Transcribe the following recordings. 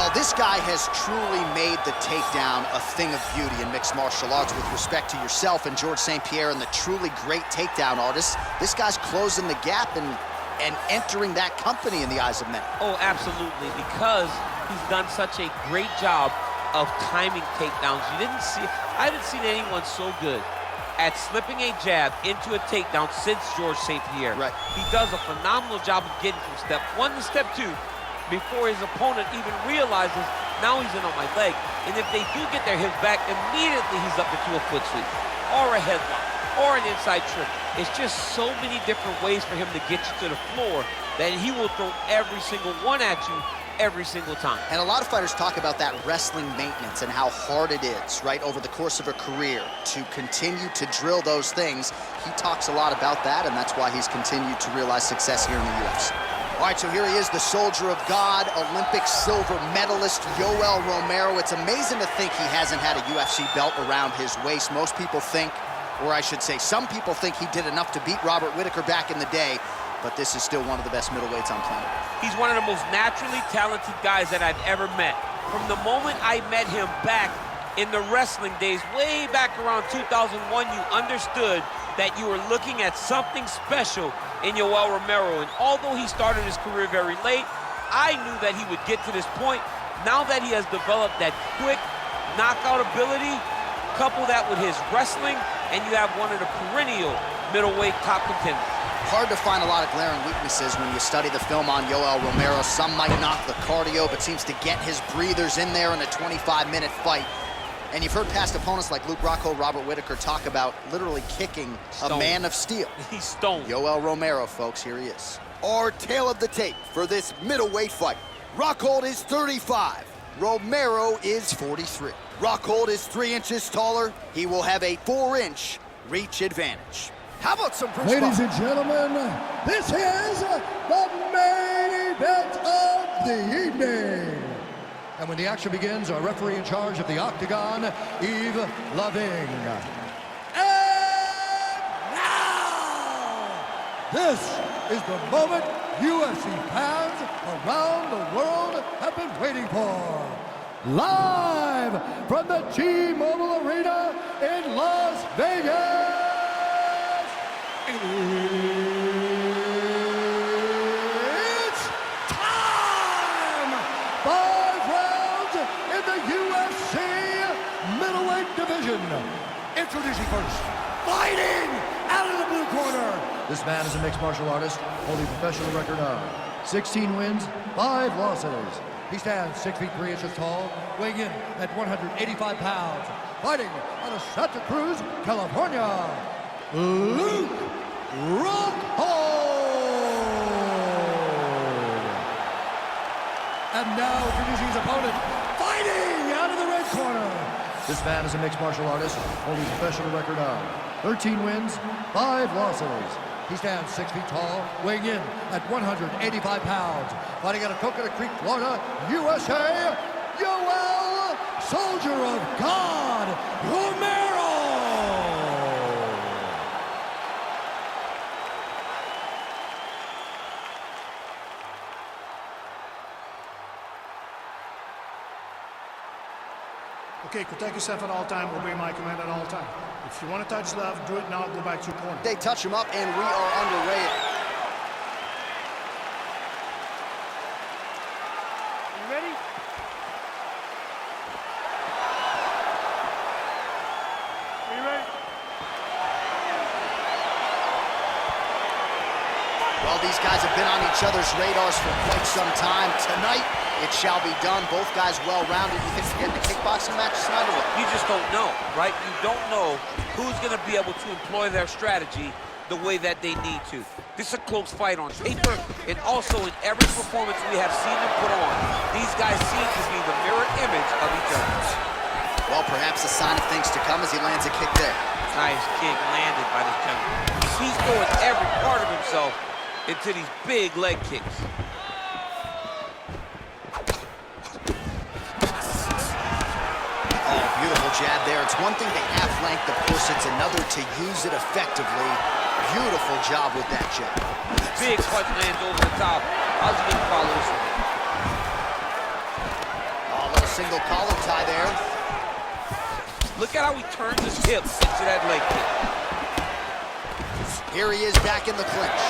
Well, this guy has truly made the takedown a thing of beauty in mixed martial arts. With respect to yourself and George St. Pierre and the truly great takedown artists, this guy's closing the gap and entering that company in the eyes of many. Oh, absolutely, because he's done such a great job of timing takedowns. I haven't seen anyone so good at slipping a jab into a takedown since George St. Pierre. Right. He does a phenomenal job of getting from step 1 to step 2 before his opponent even realizes now he's in on my leg. And if they do get their hips back, immediately he's up into a foot sweep or a headlock or an inside trick. It's just so many different ways for him to get you to the floor that he will throw every single one at you every single time. And a lot of fighters talk about that wrestling maintenance and how hard it is, right, over the course of a career to continue to drill those things. He talks a lot about that, and that's why he's continued to realize success here in the UFC. All right, so here he is, the soldier of God, Olympic silver medalist, Yoel Romero. It's amazing to think he hasn't had a UFC belt around his waist. Most people think, or I should say, some people think he did enough to beat Robert Whittaker back in the day, but this is still one of the best middleweights on planet Earth. He's one of the most naturally talented guys that I've ever met. From the moment I met him back in the wrestling days, way back around 2001, you understood that you were looking at something special in Yoel Romero. And although he started his career very late, I knew that he would get to this point. Now that he has developed that quick knockout ability, couple that with his wrestling, and you have one of the perennial middleweight top contenders. Hard to find a lot of glaring weaknesses when you study the film on Yoel Romero. Some might knock the cardio, but seems to get his breathers in there in a 25-minute fight. And you've heard past opponents like Luke Rockhol, Robert Whittaker talk about literally kicking a man of steel. He's stoned. Yoel Romero, folks, here he is. Our tale of the tape for this middleweight fight. Rockhold is 35. Romero is 43. Rockhold is 3 inches taller. He will have a 4-inch reach advantage. How about some Ladies and gentlemen, this is the main event of the evening. And when the action begins, our referee in charge of the Octagon, Yves Lavigne. And now, this is the moment UFC fans around the world have been waiting for. Live from the T-Mobile Arena in Las Vegas. It's time! 5 rounds in the UFC middleweight division. Introducing first, fighting out of the blue corner. This man is a mixed martial artist, holding a professional record of 16 wins, 5 losses. He stands 6 feet 3 inches tall, weighing in at 185 pounds. Fighting out of Santa Cruz, California, Luke Rokhold. And now introducing his opponent, fighting out of the red corner. This man is a mixed martial artist, holding a professional record of 13 wins, 5 losses. He stands 6 feet tall, weighing in at 185 pounds. Fighting out of Coconut Creek, Florida, USA, Yoel, Soldier of God, Romero. Okay, protect yourself at all time, obey my command at all time. If you want to touch left, do it now, go back to your corner. They touch him up, and we are underway. You ready? Are you ready? Well, these guys have been on each other's radars for quite some time. Tonight, it shall be done. Both guys well-rounded. You think we're getting a kickboxing match tonight or what? You just don't know, right? You don't know who's going to be able to employ their strategy the way that they need to. This is a close fight on paper, and also in every performance we have seen them put on. These guys seem to be the mirror image of each other. Well, perhaps a sign of things to come as he lands a kick there. Nice kick landed by this gentleman. He's throwing every part of himself into these big leg kicks. Beautiful jab there. It's one thing to half length, of course, it's another to use it effectively. Beautiful job with that jab. Big punch lands over the top. How's he gonna follow this one? single collar tie there. Look at how he turns his hips into that leg kick. Here he is back in the clinch.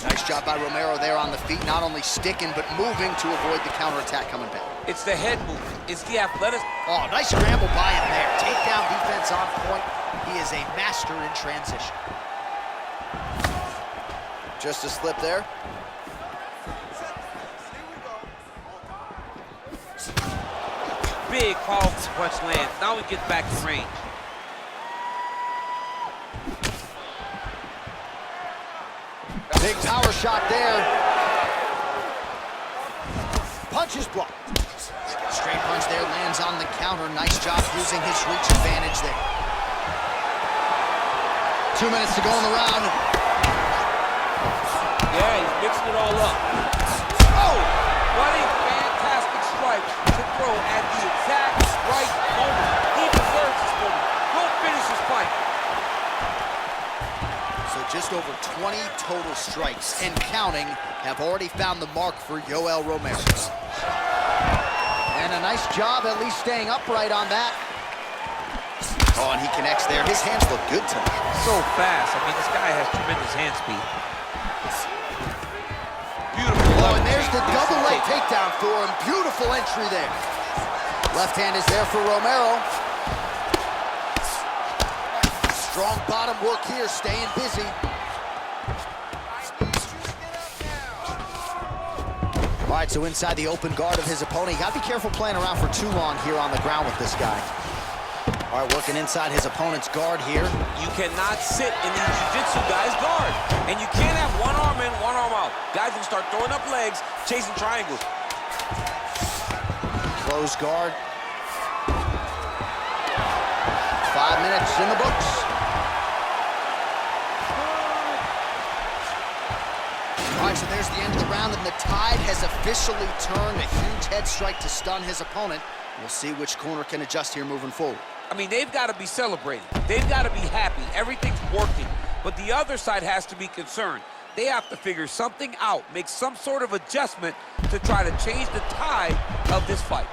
Nice job by Romero there on the feet, not only sticking, but moving to avoid the counterattack coming back. It's the head movement. It's the athleticism. Oh, nice scramble by him there. Takedown defense on point. He is a master in transition. Just a slip there. Big, powerful punch lands. Now he gets back to range. Big power shot there. Punch is blocked. Straight punch there, lands on the counter. Nice job using his reach advantage there. 2 minutes to go in the round. Yeah, he's mixing it all up. Oh, what a fantastic strike to throw at the exact right moment. He deserves this moment. Go finish his fight. So just over 20 total strikes and counting have already found the mark for Yoel Romero. And a nice job at least staying upright on that. Oh, and he connects there. His hands look good tonight. So fast. I mean, this guy has tremendous hand speed. Beautiful. Oh, and there's the double leg takedown for him. Beautiful entry there. Left hand is there for Romero. Strong bottom work here, staying busy. All right, so inside the open guard of his opponent. You gotta be careful playing around for too long here on the ground with this guy. All right, working inside his opponent's guard here. You cannot sit in these jiu-jitsu guys' guard. And you can't have one arm in, one arm out. Guys will start throwing up legs, chasing triangles. Close guard. 5 minutes in the books. All right, so there's the end of the round, and the tide has officially turned. A huge head strike to stun his opponent. We'll see which corner can adjust here moving forward. I mean, they've got to be celebrating. They've got to be happy. Everything's working. But the other side has to be concerned. They have to figure something out, make some sort of adjustment to try to change the tide of this fight.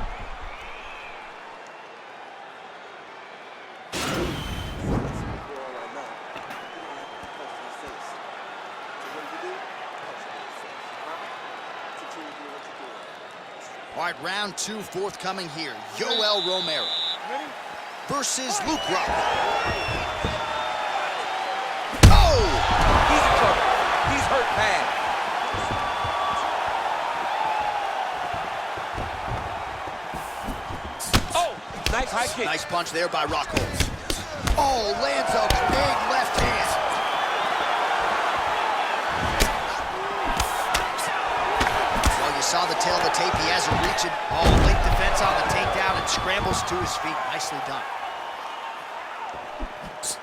All right, round two forthcoming here. Yoel Romero versus Luke Rokhold. Oh! He's in trouble. He's hurt bad. Oh, nice high kick. Nice punch there by Rockhold. Oh, lands a big left hand. Well, you saw the tail of the tape. He hasn't reached it. Oh, late defense on the takedown and scrambles to his feet. Nicely done.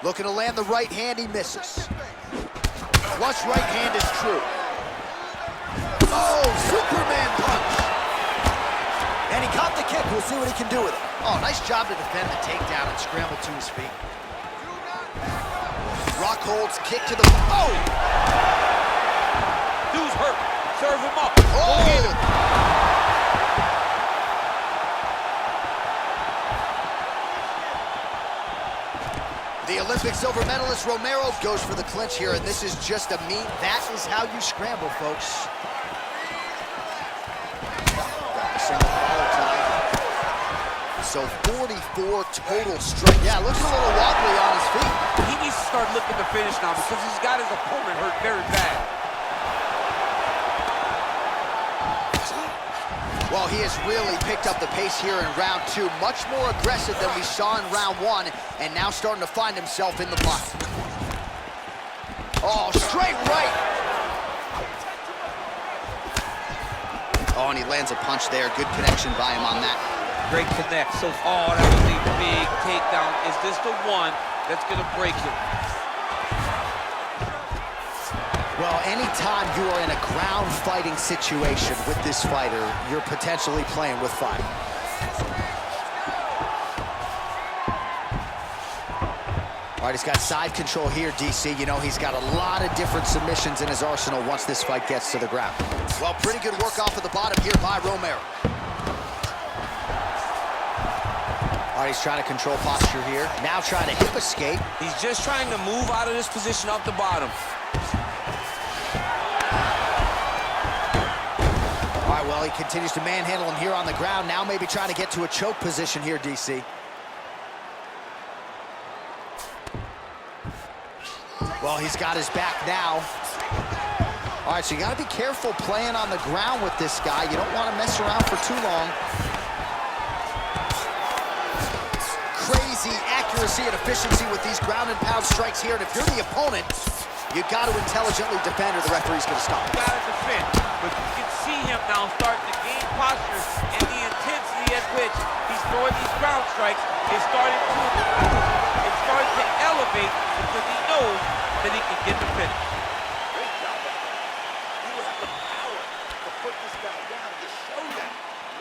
Looking to land the right hand, he misses. Flush right hand is true. Oh, Superman punch. And he caught the kick. We'll see what he can do with it. Oh, nice job to defend the takedown and scramble to his feet. Rockhold's kick to the... Oh! Dude's hurt. Serve him up. Oh! Get him. The Olympic silver medalist Romero goes for the clinch here, and this is just a meet. That is how you scramble, folks. Got a single collar tie. So 44 total strike. Yeah, looks a little wobbly on his feet. He needs to start looking to finish now because he's got his opponent hurt very bad. Well, he has really picked up the pace here in round two. Much more aggressive than we saw in round one, and now starting to find himself in the pocket. Oh, straight right. Oh, and he lands a punch there. Good connection by him on that. Great connect. So, oh, that was a big takedown. Is this the one that's going to break him? Well, anytime you are in a ground fighting situation with this fighter, you're potentially playing with fire. All right, he's got side control here, DC. You know, he's got a lot of different submissions in his arsenal once this fight gets to the ground. Well, pretty good work off of the bottom here by Romero. All right, he's trying to control posture here. Now trying to hip escape. He's just trying to move out of this position off the bottom. All right, well, he continues to manhandle him here on the ground. Now maybe trying to get to a choke position here, DC. Well, he's got his back now. All right, so you got to be careful playing on the ground with this guy. You don't want to mess around for too long. Crazy accuracy and efficiency with these ground and pound strikes here. And if you're the opponent, you got to intelligently defend or the referee's going to stop. You got to defend, but you can see him now starting to gain posture, and the intensity at which he's throwing these ground strikes is starting to elevate because he knows that he can get the finish. Great job. You have the power to put this guy down to show them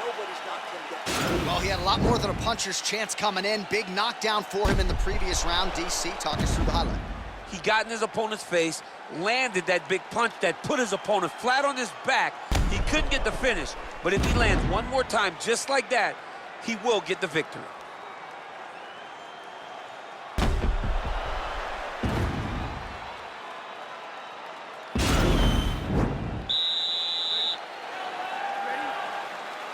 nobody's knocked him down. Well, he had a lot more than a puncher's chance coming in. Big knockdown for him in the previous round. DC, talk us through the highlight. He got in his opponent's face, landed that big punch that put his opponent flat on his back. He couldn't get the finish, but if he lands one more time just like that, he will get the victory.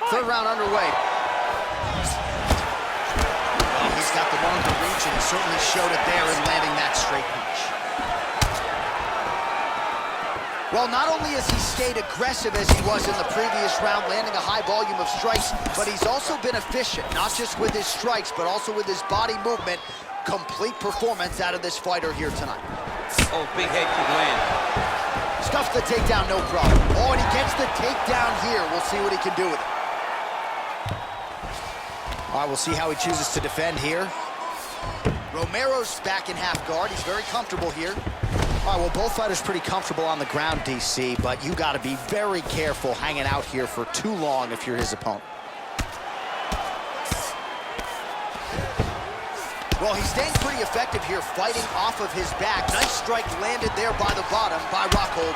Third round underway. Well, he's got the longer reach, and he certainly showed it there in landing that straight punch. Well, not only has he stayed aggressive as he was in the previous round, landing a high volume of strikes, but he's also been efficient, not just with his strikes, but also with his body movement. Complete performance out of this fighter here tonight. Oh, big head kick land. Stuffs the takedown, no problem. Oh, and he gets the takedown here. We'll see what he can do with it. All right, we'll see how he chooses to defend here. Romero's back in half guard. He's very comfortable here. All right, well, both fighters pretty comfortable on the ground, DC, but you got to be very careful hanging out here for too long if you're his opponent. Well, he's staying pretty effective here, fighting off of his back. Nice strike landed there by the bottom by Rockhold.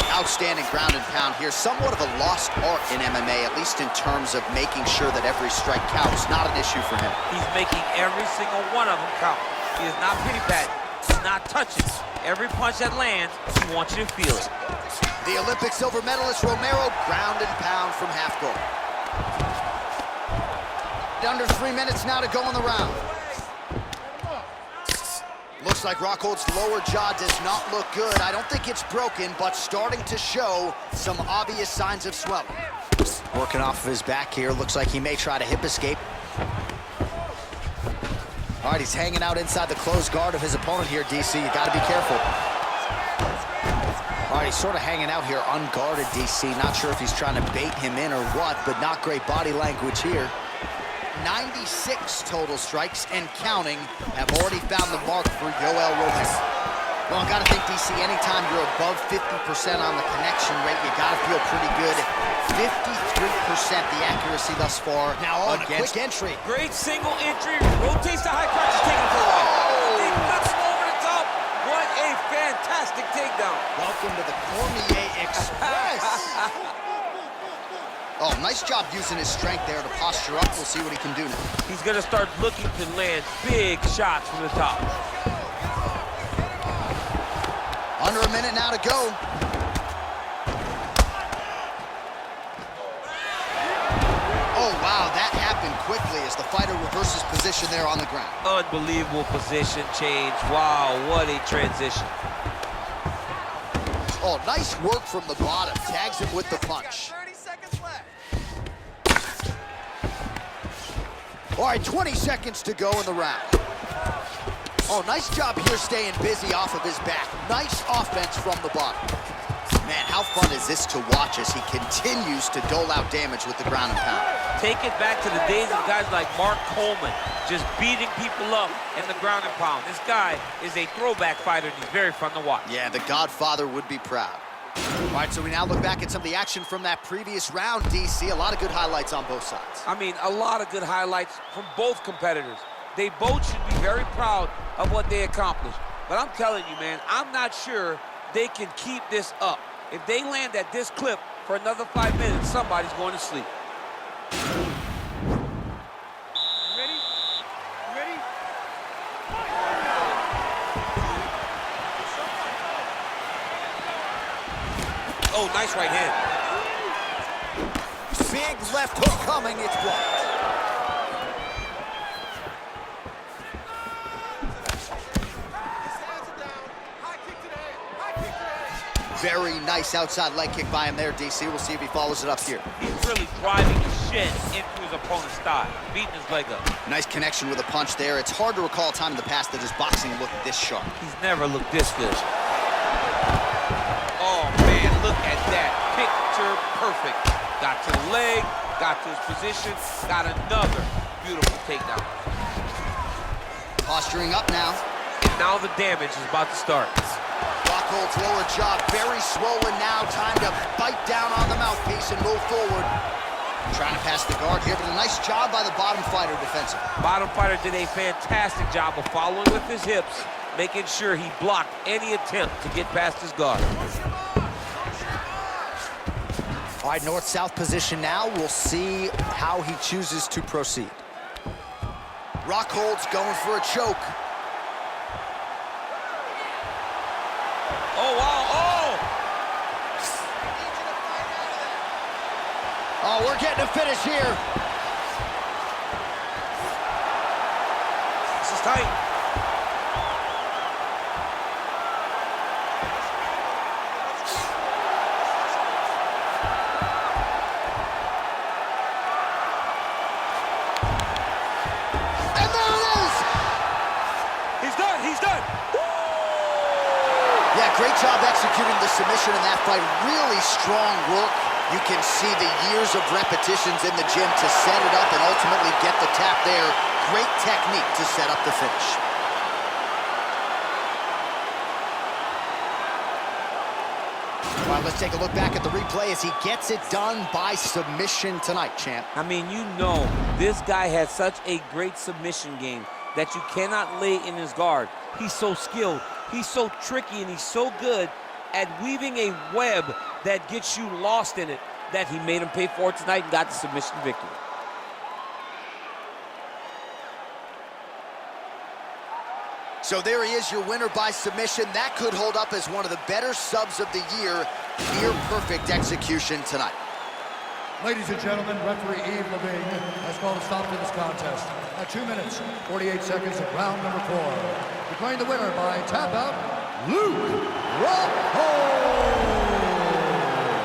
Outstanding ground and pound here. Somewhat of a lost art in MMA, at least in terms of making sure that every strike counts. Not an issue for him. He's making every single one of them count. He is not pity pat. He's not touching. Every punch that lands, he wants you to feel it. The Olympic silver medalist Romero, ground and pound from half guard. Under 3 minutes now to go in the round. Looks like Rockhold's lower jaw does not look good. I don't think it's broken, but starting to show some obvious signs of swelling. Working off of his back here. Looks like he may try to hip escape. All right, he's hanging out inside the closed guard of his opponent here, DC. You got to be careful. All right, he's sort of hanging out here unguarded, DC. Not sure if he's trying to bait him in or what, but not great body language here. 96 total strikes and counting have already found the mark for Yoel Romero. Well, I gotta think, DC, anytime you're above 50% on the connection rate, you gotta feel pretty good. 53% the accuracy thus far. Now on a quick entry. Great single entry, rotates the high crotch, is taking it for a while. He cuts him over the top. What a fantastic takedown. Welcome to the Cormier Express. Oh, nice job using his strength there to posture up. We'll see what he can do now. He's going to start looking to land big shots from the top. Under a minute now to go. Oh, wow, that happened quickly as the fighter reverses position there on the ground. Unbelievable position change. Wow, what a transition. Oh, nice work from the bottom. Tags him with the punch. 30 seconds left. All right, 20 seconds to go in the round. Oh, nice job here staying busy off of his back. Nice offense from the bottom. Man, how fun is this to watch as he continues to dole out damage with the ground and pound. Take it back to the days of guys like Mark Coleman, just beating people up in the ground and pound. This guy is a throwback fighter, and he's very fun to watch. Yeah, the Godfather would be proud. All right, so we now look back at some of the action from that previous round, DC. A lot of good highlights on both sides. I mean, a lot of good highlights from both competitors. They both should be very proud of what they accomplished. But I'm telling you, man, I'm not sure they can keep this up. If they land at this clip for another 5 minutes, somebody's going to sleep. Ready? Ready? Oh, nice right hand. Big left hook coming, it's blocked. Very nice outside leg kick by him there, DC. We'll see if he follows it up here. He's really driving the shit into his opponent's thigh, beating his leg up. Nice connection with a punch there. It's hard to recall a time in the past that his boxing looked this sharp. He's never looked this good. Oh, man, look at that. Picture perfect. Got to the leg, got to his position, got another beautiful takedown. Posturing up now. And now the damage is about to start. Rockhold's lower jaw very swollen now. Time to bite down on the mouthpiece and move forward. Trying to pass the guard here, but a nice job by the bottom fighter defensively. Bottom fighter did a fantastic job of following with his hips, making sure he blocked any attempt to get past his guard. All right, north-south position now. We'll see how he chooses to proceed. Rockhold's going for a choke. Oh, wow, oh! Oh, we're getting a finish here. This is tight. And there it is! He's done, he's done! Yeah, great job executing the submission in that fight. Really strong work. You can see the years of repetitions in the gym to set it up and ultimately get the tap there. Great technique to set up the finish. All right, let's take a look back at the replay as he gets it done by submission tonight, champ. I mean, you know, this guy has such a great submission game that you cannot lay in his guard. He's so skilled, he's so tricky, and he's so good at weaving a web that gets you lost in it that he made him pay for it tonight and got the submission victory. So there he is, your winner by submission. That could hold up as one of the better subs of the year. Near perfect execution tonight. Ladies and gentlemen, referee Yves Levine has called a stop to this contest at 2 minutes, 48 seconds of round number 4. Declaring the winner by tap out, Luke Rockhole.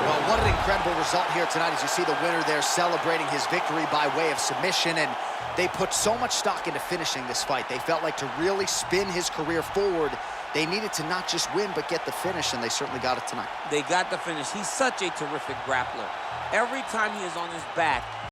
Well, what an incredible result here tonight as you see the winner there celebrating his victory by way of submission. And they put so much stock into finishing this fight. They felt like to really spin his career forward, they needed to not just win, but get the finish, and they certainly got it tonight. They got the finish. He's such a terrific grappler. Every time he is on his back,